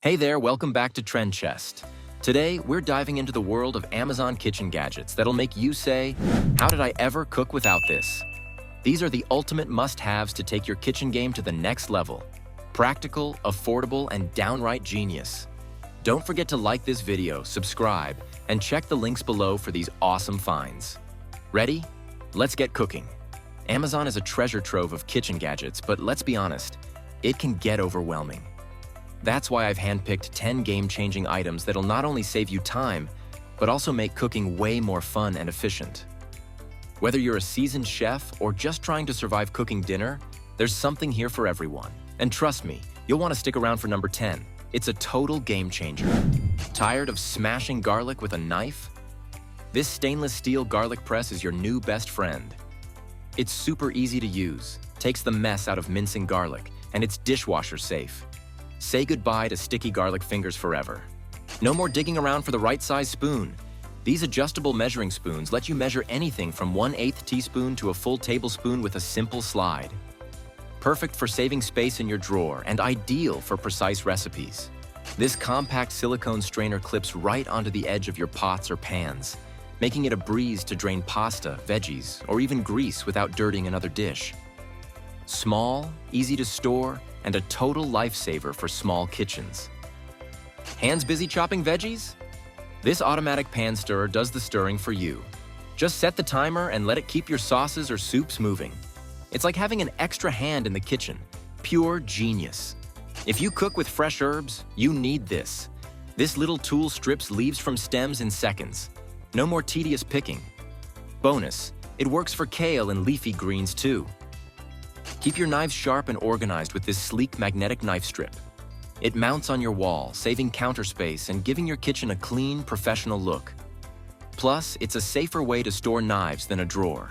Hey there, welcome back to Trend Chest. Today, we're diving into the world of Amazon kitchen gadgets that'll make you say, how did I ever cook without this? These are the ultimate must-haves to take your kitchen game to the next level. Practical, affordable, and downright genius. Don't forget to like this video, subscribe, and check the links below for these awesome finds. Ready? Let's get cooking. Amazon is a treasure trove of kitchen gadgets, but let's be honest, it can get overwhelming. That's why I've handpicked 10 game-changing items that'll not only save you time, but also make cooking way more fun and efficient. Whether you're a seasoned chef or just trying to survive cooking dinner, there's something here for everyone. And trust me, you'll want to stick around for number 10. It's a total game changer. Tired of smashing garlic with a knife? This stainless steel garlic press is your new best friend. It's super easy to use, takes the mess out of mincing garlic, and it's dishwasher safe. Say goodbye to sticky garlic fingers forever. No more digging around for the right size spoon. These adjustable measuring spoons let you measure anything from 1/8 teaspoon to a full tablespoon with a simple slide. Perfect for saving space in your drawer and ideal for precise recipes. This compact silicone strainer clips right onto the edge of your pots or pans, making it a breeze to drain pasta, veggies, or even grease without dirtying another dish. Small, easy to store, and a total lifesaver for small kitchens. Hands busy chopping veggies? This automatic pan stirrer does the stirring for you. Just set the timer and let it keep your sauces or soups moving. It's like having an extra hand in the kitchen. Pure genius. If you cook with fresh herbs, you need this. This little tool strips leaves from stems in seconds. No more tedious picking. Bonus, it works for kale and leafy greens too. Keep your knives sharp and organized with this sleek magnetic knife strip. It mounts on your wall, saving counter space and giving your kitchen a clean, professional look. Plus, it's a safer way to store knives than a drawer.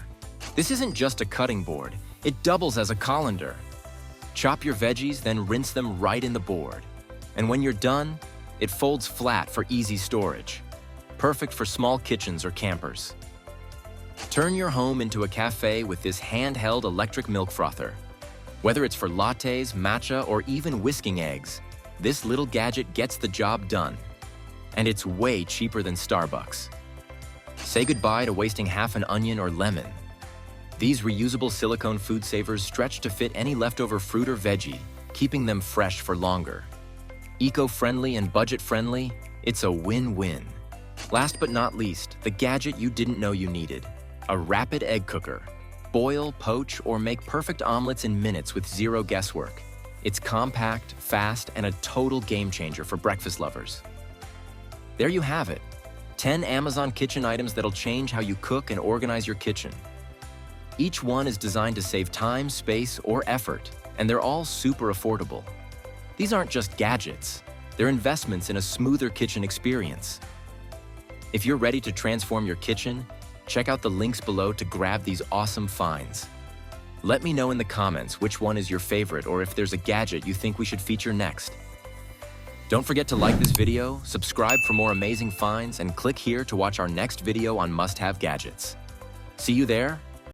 This isn't just a cutting board, it doubles as a colander. Chop your veggies, then rinse them right in the board. And when you're done, it folds flat for easy storage. Perfect for small kitchens or campers. Turn your home into a cafe with this handheld electric milk frother. Whether it's for lattes, matcha, or even whisking eggs, this little gadget gets the job done. And it's way cheaper than Starbucks. Say goodbye to wasting half an onion or lemon. These reusable silicone food savers stretch to fit any leftover fruit or veggie, keeping them fresh for longer. Eco-friendly and budget-friendly, it's a win-win. Last but not least, the gadget you didn't know you needed. A rapid egg cooker. Boil, poach, or make perfect omelets in minutes with zero guesswork. It's compact, fast, and a total game changer for breakfast lovers. There you have it. 10 Amazon kitchen items that'll change how you cook and organize your kitchen. Each one is designed to save time, space, or effort, and they're all super affordable. These aren't just gadgets. They're investments in a smoother kitchen experience. If you're ready to transform your kitchen, check out the links below to grab these awesome finds. Let me know in the comments which one is your favorite or if there's a gadget you think we should feature next. Don't forget to like this video, subscribe for more amazing finds, and click here to watch our next video on must-have gadgets. See you there?